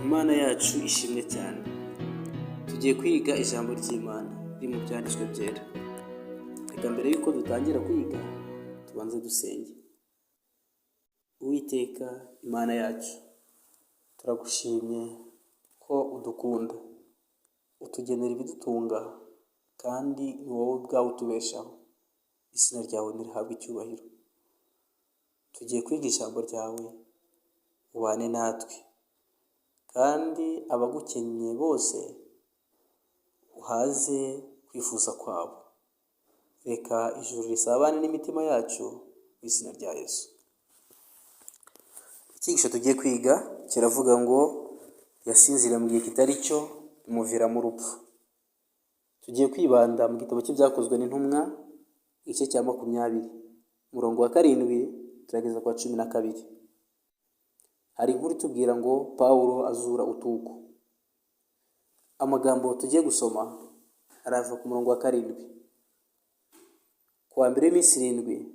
Imana yacu ishimwe cyane. Tugiye kwiga ijambo ry'Imana riri mu byanditswe byera. Reka mbere yuko dutangira kwiga tubanze dusenge. Uwiteka Imana yacu, turagushimye ko udukunda, utugenera ibidutunga, kandi ni wowe ubwawe utubeshaho. Izina ryawe nirihabwe icyubahiro. Tugiye kwiga ijambo ryawe, ubane natwe, kandi abagukeneye bose uhaze kwifuza kwabo. Reka ijuru risabane n'imitima yacu mu izina rya Yesu. Icyigisho tugiye kwiga kiravuga ngo yasinzira mu gihe kitari cyo bimuviramo urupfu. Tugiye kwibanda mu gitabo cy'ibyakozwe n'intumwa igice cya 20 umurongo wa 7 turageza kwa 12. Hari inkuru itubwira ngo Pawulo azura utuko. Amagambo tugiye gusoma arava ku murongo wa 7. Kuwa mbere w'iminsi 7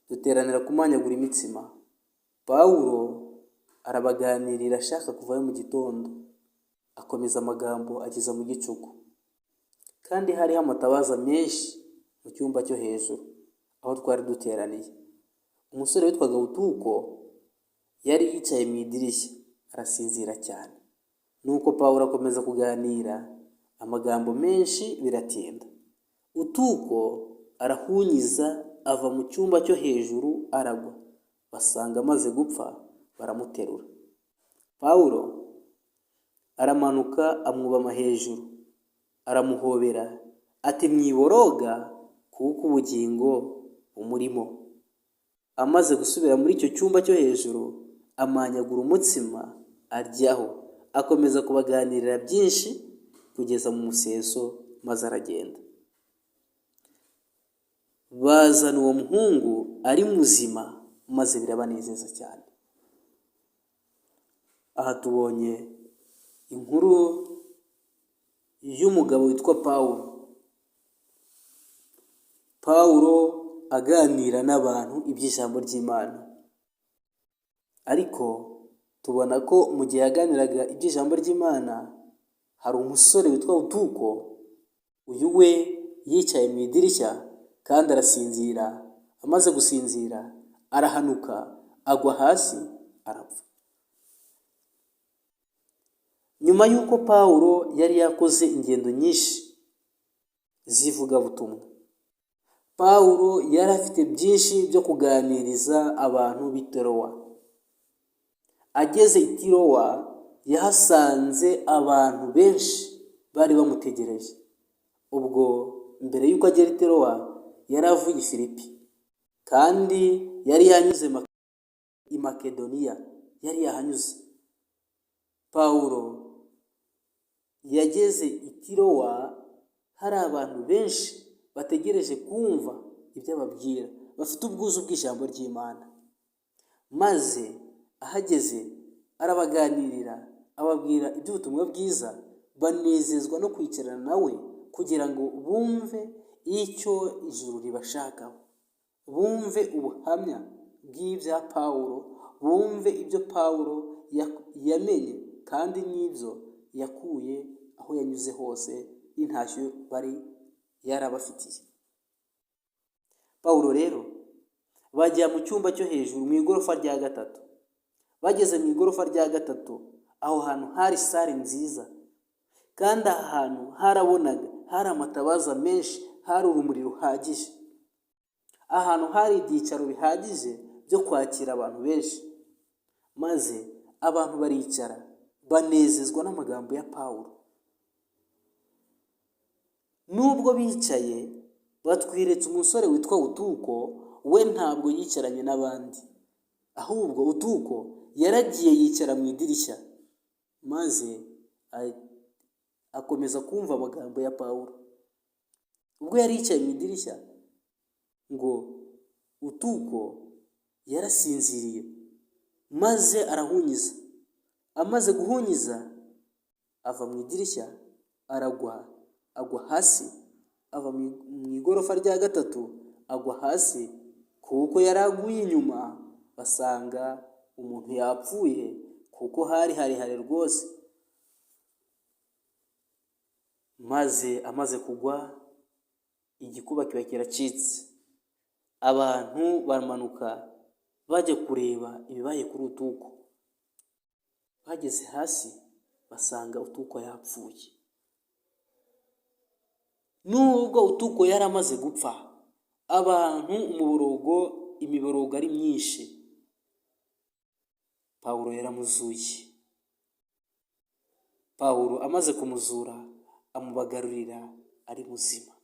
duteranira kumanyagura imitsima. Pawulo arabaganirira ashaka kuvayo mu gitondo, akomeza amagambo ageza mu gicuku. Kandi hariho amatabaza menshi mu cyumba cyo hejuru aho twari duteraniye. Umusore witwaga Utuko yari yicaye mu idirishya arasinzira cyane. Nuko Pawulo akomeza kuganira, amagambo menshi biratinda. Utuko arahunyiza ava mu cyumba cyo hejuru aragwa, basanga amaze gupfa baramuterura. Pawulo aramanuka amwubama hejuru, aramuhobera ati mwiboroga kuko ubugingo bumurimo. Amaze gusubira muri icyo cyumba cyo hejuru, amanyagura umutsima aryaho, akomeza kubaganirira byinshi kugeza mu museso, maze aragenda. Bazana uwo muhungu ari muzima, maze birabanezeza cyane. Aha tubonye inkuru y'umugabo witwa Pawulo aganira n'abantu iby'ijambo ry'Imana. Ariko tubona ko mu gihe yaganiraga iby'ijambo ry'Imana, hari umusore witwa Utuko. Uyu we yicaye mu idirishya kandi arasinzira. Amaze gusinzira arahanuka, agwa hasi arapfa. Nyuma y'uko Pawulo yari yakoze ingendo nyinshi z'ivugabutumwa, Pawulo yari afite byinshi byo kuganiriza abantu b'i Tirowa. Ageze i Tirowa yahasanze abantu benshi bari bamutegereje. Ubwo mbere y'uko agera i Tirowa yari avuye i Filipi, kandi yari yanyuze i Makedoniya, yari yahanyuze. Pawulo yageze i Tirowa hari abantu benshi bategereje kumva ibyo ababwira, bafite ubwuzu bw'ijambo ry'Imana. Maze ahageze arabaganirira, ababwira iby'ubutumwa bwiza, banezezwa no kwicarana nawe kugira ngo bumve icyo ijuru ribashakaho, bumve ubuhamya bw'ibya Pawulo, bumve ibyo Pawulo yamenye kandi n'ibyo yakuye aho yanyuze hose, n'intashyo bari yarabafitiye. Pawulo rero bajya mu cyumba cyo hejuru mu igorofa rya 3. Bageze mu igorofa rya 3, aho hantu hari sare nziza, kandi ahantu harabonaga, hari amatabaza menshi, hari urumuri ruhagije. Ahantu hari ibyicaro bihagije byo kwakira abantu benshi. Maze abantu baricara banezezwa n'amagambo ya Pawulo. Nubwo bicaye, batwiretse umusore witwa Utuko. We ntabwo yicaranye n'abandi, ahubwo Utuko yaragiye yicara mu idirishya, maze akomeza kumva amagambo ya Pawulo. Ubwo yari yicaye mu idirishya, ngo Utuko yarasinziriye, maze arahunyiza. Amaze guhunyiza ava mu idirishya agwa hasi, ava mu igorofa rya 3 agwa hasi, kuko yari aguye inyuma basanga umuntu yapfuye, kuko hari harehare rwose. Maze amaze kugwa, igikuba kiba kiracitse. Abantu baramanuka bajya kureba ibibaye kuri Utuko. Bageze hasi basanga Utuko yapfuye. Nubwo Utuko yari amaze gupfa, abantu imiborogo ari myinshi, Pawulo yaramuzuye. Pawulo amaze kumuzura, amubagarurira ari muzima.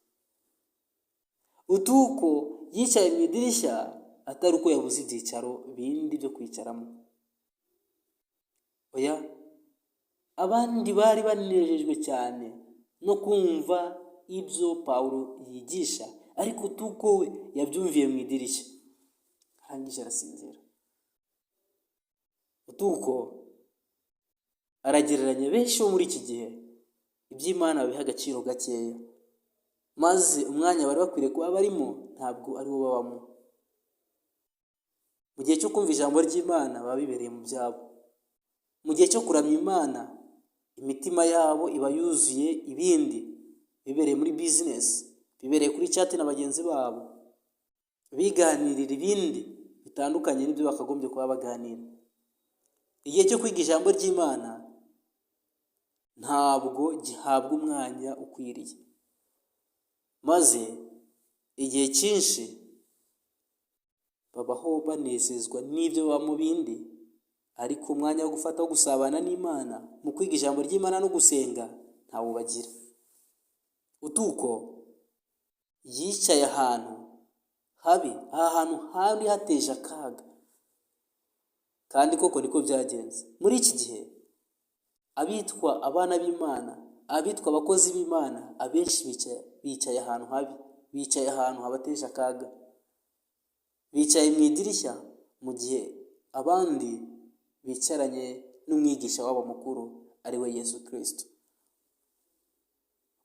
Utuko yicaye mu idirishya atari uko yabuze ibyicaro bindi byo kwicaramo. Oya, abandi bari banejejwe cyane no kumva ibyo Pawulo yigisha, ariko Utuko we yabyumviye mu idirishya, arangije arasinzira. Utuko aragereranya benshi bo muri iki gihe iby'Imana babiha agaciro gakeya, maze umwanya bari bakwiriye kuba barimo ntabwo ari wo babamo. Mu gihe cyo kumva ijambo ry'Imana baba bibereye mu byabo. Mu gihe cyo kuramya Imana, imitima yabo iba yuzuye ibindi, bibereye muri business, bibereye kuri chat na bagenzi babo, biganirira ibindi bitandukanye n'ibyo bakagombye kuba baganira. Igihe cyo kwiga ijambo ry'Imana ntabwo gihabwa umwanya ukwiriye, maze igihe cyinshi babaho banezezwa n'ibyo baba mu bindi, ariko umwanya wo gufata wo gusabana n'Imana, mu kwiga ijambo ry'Imana no gusenga ntawo bagira. Utuko yicaye ahantu habi, ahantu hari hateje akaga, kandi koko niko byagenze. Muri iki gihe abitwa abana b'Imana, abitwa abakozi b'Imana, abenshi bicaye ahantu habi, bicaye ahantu habateje akaga, bicaye mu idirishya, mu gihe abandi bicaranye n'umwigisha wabo mukuru ari we Yesu Kristo.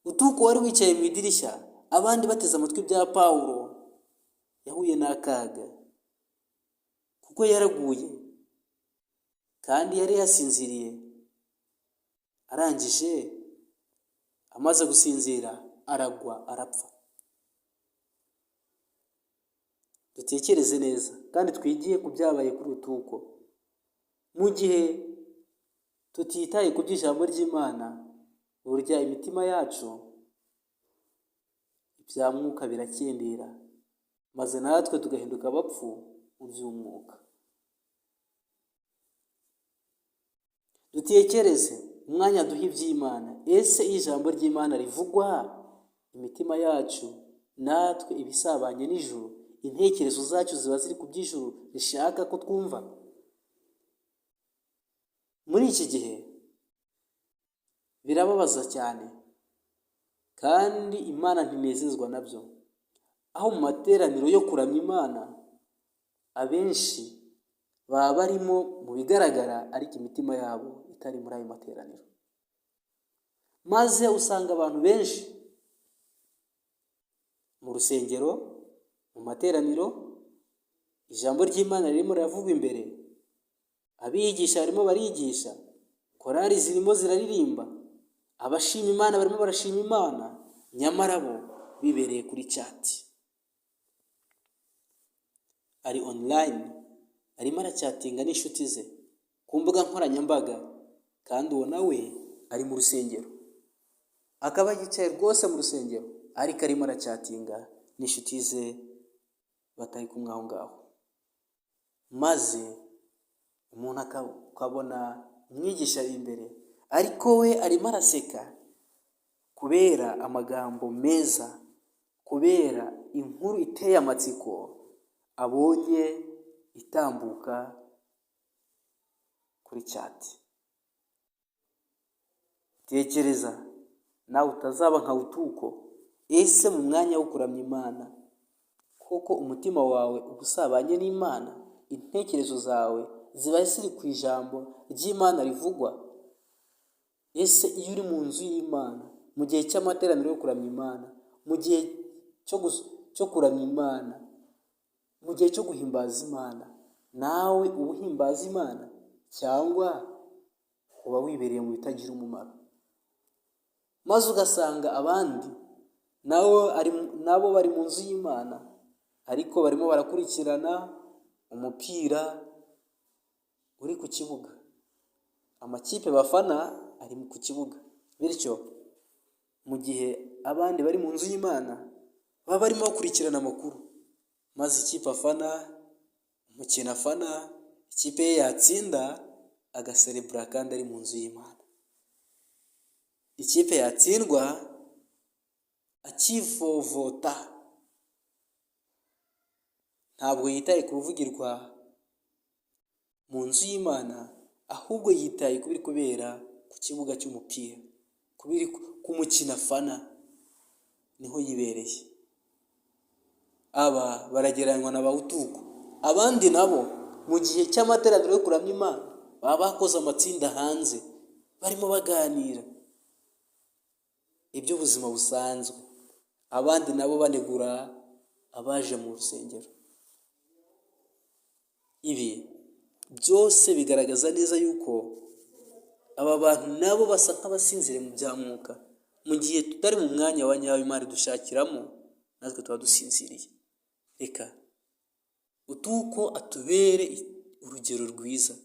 Utuko wari wicaye mu idirishya, abandi bateze amatwi bya Pawulo, yahuye n'akaga kuko yaraguye kandi yari yasinziriye. Arangije amaze gusinzira aragwa arapfa. Dutekereze neza kandi twigiye ku byabaye kuri Utuko. Mu gihe tutitaye ku by'ijambo ry'Imana, burya imitima yacu ibya mwuka birakendera, maze natwe tugahinduka abapfu mu by'umwuka. Dutekereze umwanya duha iby'Imana. Ese ijambo ry'Imana rivugwa, imitima yacu natwe ibisabanye n'ijuru, intekerezo zacu ziba ziri ku by'ijuru rishaka ko twumva? Muri iki gihe birababaza cyane, kandi Imana ntinezezwa nabyo, aho mu materaniro yo kuramya Imana abenshi baba barimo mu bigaragara, ariko imitima yabo itari muri ayo materaniro. Maze usanga abantu benshi mu rusengero, mu materaniro, ijambo ry'Imana ririmo riravugwa imbere, abigisha barimo barigisha, korali zirimo ziraririmba, abashima Imana barimo barashima Imana, nyamara bo bibereye kuri chat, ari online, arimo arachatinga n'inshuti ze ku mbuga nkoranyambaga, kandi uwo nawe ari mu rusengero, akaba yicaye rwose mu rusengero, ariko arimo arachatinga n'inshuti ze batari kumwe aho ngaho. Maze umuntu akabona umwigisha ari imbere, ariko we arimo araseka kubera amagambo meza, kubera inkuru iteye amatsiko abonye itambuka kuri chat. Tekereza nawe utazaba nka Utuko. Ese mu mwanya wo kuramya Imana, koko umutima wawe ubusabanye n'Imana, intekerezo zawe ziba ziri ku ijambo ry'Imana rivugwa? Ese iyo uri mu nzu y'Imana, mu gihe cy'amateraniro yo kuramya Imana, mu gihe cyo kuramya Imana, mu gihe cyo guhimbaza Imana, nawe ubuhimbaza Imana cyangwa uba wibereye mu bitagira umumaro, maze ugasanga abandi nabo bari mu nzu y'Imana ariko barimo barakurikirana umupira uri ku kibuga, amakipe bafana ari ku kibuga. Bityo mu gihe abandi bari mu nzu y'Imana baba barimo bakurikirana amakuru, maze ikipe afana, umukino afana, ikipe ye yatsinda agaserebura kandi ari mu nzu y'Imana, ikipe yatsindwa akivovota, ntabwo yitaye ku bivugirwa mu nzu y'Imana, ahubwo yitaye ku biri kubera ku kibuga cy'umupira, ku mukino afana niho yibereye. Aba baragereranywa na bawutuku. Abandi nabo mu gihe cy'amateraniro yo kuramya Imana baba bakoze amatsinda hanze, barimo baganira iby'ubuzima busanzwe, abandi nabo banegura abaje mu rusengero. Ibi byose bigaragaza neza yuko aba bantu nabo basa nk'abasinziriye mu bya mwuka, mu gihe tutari mu mwanya wa nyawo Imana dushakiramo, natwe tuba dusinziriye. Reka utuko atubere urugero rwiza,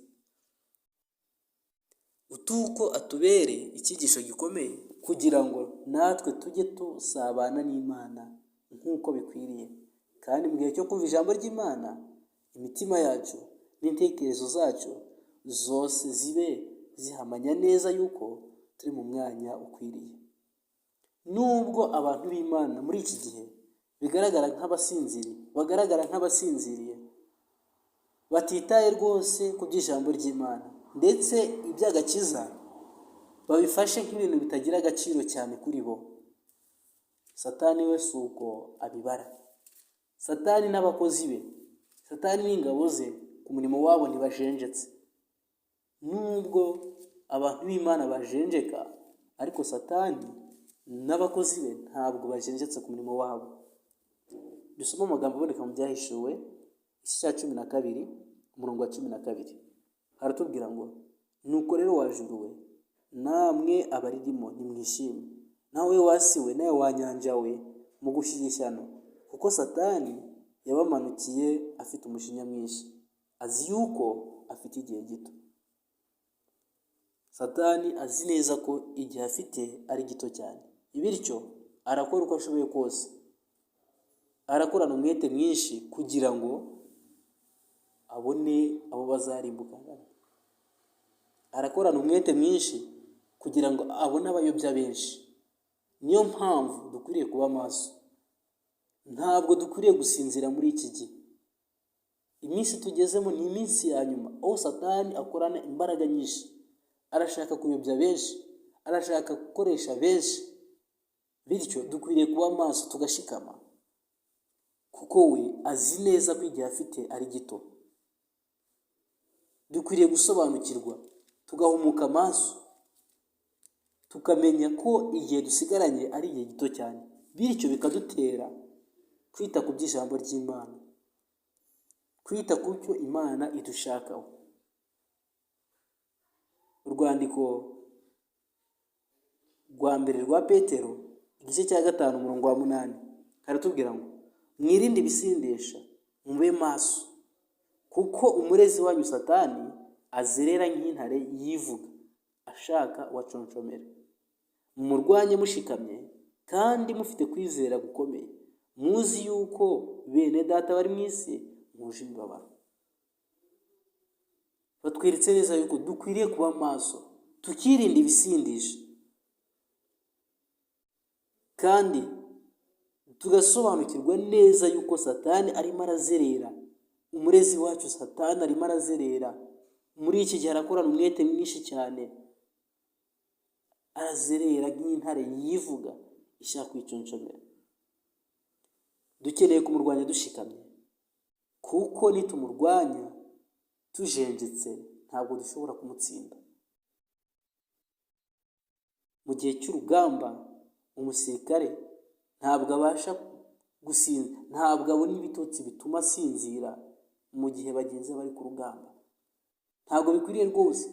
utuko atubere icyigisho gikomeye, kugira ngo natwe tujye tusabana n'Imana nk'uko bikwiriye. Kandi mu gihe cyo kumva ijambo ry'Imana, imitima yacu n'intekerezo zacu zose zibe zihamanya neza yuko turi mu mwanya ukwiriye. Nubwo abantu b'Imana muri iki gihe bagaragara nk'abasinziriye, batitaye rwose ku by'ijambo ry'Imana, ndetse iby'agakiza babifashe nk'ibintu bitagira agaciro cyane kuri bo, Satani we si uko abibara. Satani n'abakozi be, Satani n'ingabo ze ku murimo wabo ntibajenjetse. Nubwo abantu b'Imana bajenjeka, ariko Satani n'abakozi be ntabwo bajenjetse ku murimo wabo. Dusoma amagambo aboneka mu Byahishuwe igice cya 12 umurongo wa 12, haratubwira ngo nuko rero wajuru we, namwe abaririmo nimwishime, nawe wasi we, nawe wanyanja we, mu gushyigikirana, kuko Satani yabamanukiye afite umujinya mwinshi, azi yuko afite igihe gito. Satani azi neza ko igihe afite ari gito cyane, bityo arakora uko ashoboye kose, arakorana umwete mwinshi kugira ngo abone abo bazarimbuka. Arakorana umwete mwinshi kugira ngo abone abayobya benshi. Niyo mpamvu dukwiriye kuba maso, ntabwo dukwiriye gusinzira muri iki gihe. Iminsi tugezemo ni iminsi ya nyuma, aho Satani akorana imbaraga nyinshi, arashaka kuyobya benshi, arashaka gukoresha benshi. Bityo dukwiriye kuba maso tugashikama, kuko we azi neza ko igihe afite ari gito. Dukwiriye gusobanukirwa, tugahumuka amaso, tukamenya ko igihe dusigaranye ari igihe gito cyane, bityo bikadutera kwita ku by'ijambo ry'Imana, kwita ku cyo Imana idushakaho. Urwandiko rwa mbere rwa Petero igice cya 5 umurongo wa 8 haratubwira ngo mwirinde ibisindisha, mube maso, kuko umurezi wanyu Satani azerera nk'intare yivuga, ashaka uwaconshomera. Mumurwanye mushikamye kandi mufite kwizera gukomeye, muzi yuko bene data bari mu isi muje imibabaro. Batwiritse neza yuko dukwiriye kuba maso, tukirinda ibisindisha, kandi tugasobanukirwa neza yuko Satani arimo arazerera. Umurezi wacu Satani arimo arazerera muri iki gihe, arakorana umwete mwinshi cyane, arazerera nk'intare yivuga ishaka kwiconshomera. Dukeneye kumurwanya dushikamye, kuko nitumurwanya tujenjetse ntabwo dushobora kumutsinda. Mu gihe cy'urugamba umusirikare ntabwo abasha gusinzira, ntabwo abona ibitotsi bituma asinzira mu gihe bagenzi bari ku rugamba. Ntabwo bikwiriye rwose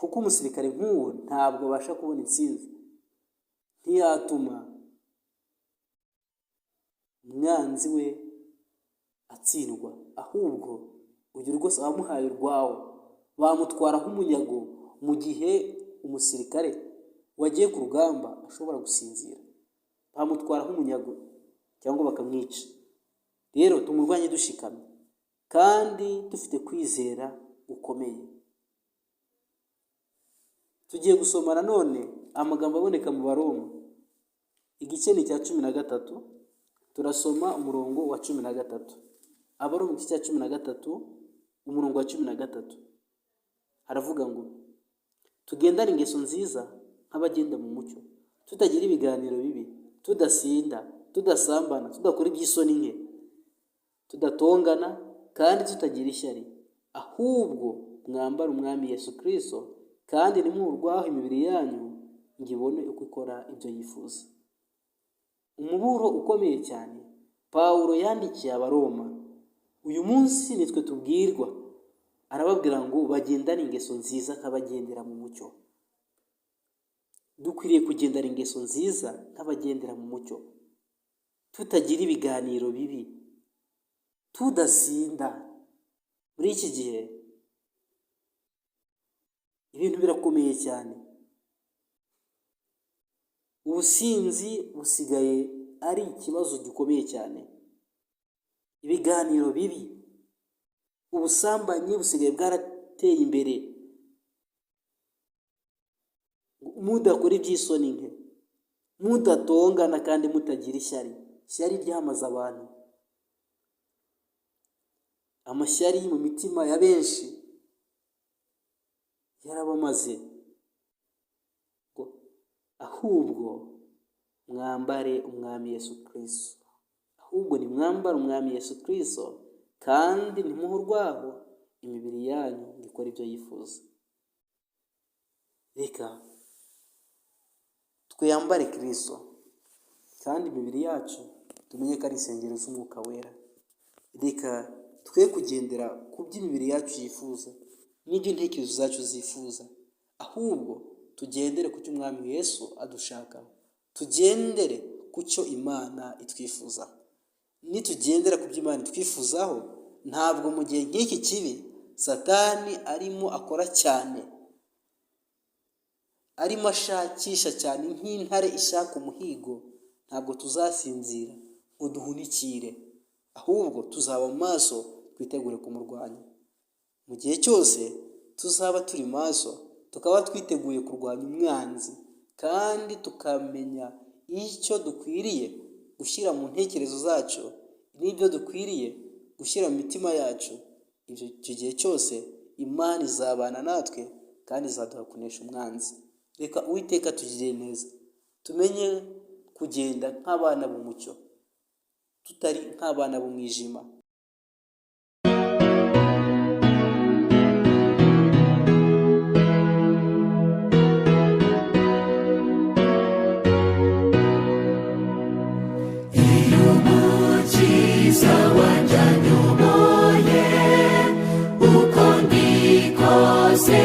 kuko umusirikare nk'uwo ntabwo abasha kubona intsinzi, ntiyatuma umwanzi we atsindwa, ahubwo uyu rwose abamuhaye urwawo bamutwara nk'umunyago, mu gihe umusirikare wagiye ku rugamba ashobora gusinzira, bamutwara nk'umunyago cyangwa bakamwica. Rero tumurwanye dushikamye kandi dufite kwizera gukomeye. Tugiye gusoma nanone amagambo aboneka mu Baroma, igice ni cya 13, turasoma umurongo wa 13. Abaroma igice cya 13 umurongo wa 13 haravuga ngo, tugendane ingeso nziza nk'abagenda mu mucyo, tutagira ibiganiro bibi, tudasinda, tudasambana, tudakora iby'isoni nke, tudatongana kandi tutagira ishyari, ahubwo mwambara umwami Yesu Kristo, kandi nimurwaho imibiri yanyu ngo ibone uko ikora ibyo yifuza. Umuburo ukomeye cyane Pawulo yandikiye Abaroma. Uyu munsi nitwe tubwirwa, arababwira ngo bagendane ingeso nziza nk'abagendera mu mucyo. Dukwiriye kugendana ingeso nziza nk'abagendera mu mucyo, tutagira ibiganiro bibi, tudasinda. Muri iki gihe ibintu birakomeye cyane, ubusinzi busigaye ari ikibazo gikomeye cyane, ibiganiro bibi, ubusambanyi busigaye bwarateye imbere, mudakora iby'isoni nke, mudatongana kandi mutagira ishyari. Ishyari ryamaze abantu, amashyari mu mitima ya benshi yarabamaze. Ahubwo mwambare umwami Yesu Kristo, ahubwo ni mwambare umwami Yesu Kristo, kandi ntimuhurwaho imibiri yanyu ikora ibyo yifuza. Reka twiyambare Kristo, kandi imibiri yacu tumenye ko ari insengero z'Umwuka Wera. Reka twe kugendera ku by'imibiri yacu yifuza n'ibyo intekerezo zacu zifuza, ahubwo tugendere ku cyo umwami Yesu adushakaho, tugendere ku cyo Imana itwifuza. Nitugendera ku byo Imana itwifuzaho, ntabwo mu gihe nk'iki kibi Satani arimo akora cyane, arimo ashakisha cyane nk'intare ishaka umuhigo, ntabwo tuzasinzira ngo duhunikire, ahubwo tuzaba maso twitegure kumurwanya. Mu gihe cyose tuzaba turi maso, tukaba twiteguye kurwanya umwanzi, kandi tukamenya icyo dukwiriye gushyira mu ntekerezo zacu n'ibyo dukwiriye gushyira mu mitima yacu. Icyo gihe cyose Imana izabana natwe kandi izaduha kunesha umwanzi. Reka Uwiteka tugirire neza, tumenye kugenda nk'abana b'umucyo, tutari nk'abana b'umwijima. Umukiza wanjye anyoboye, uko ndi kose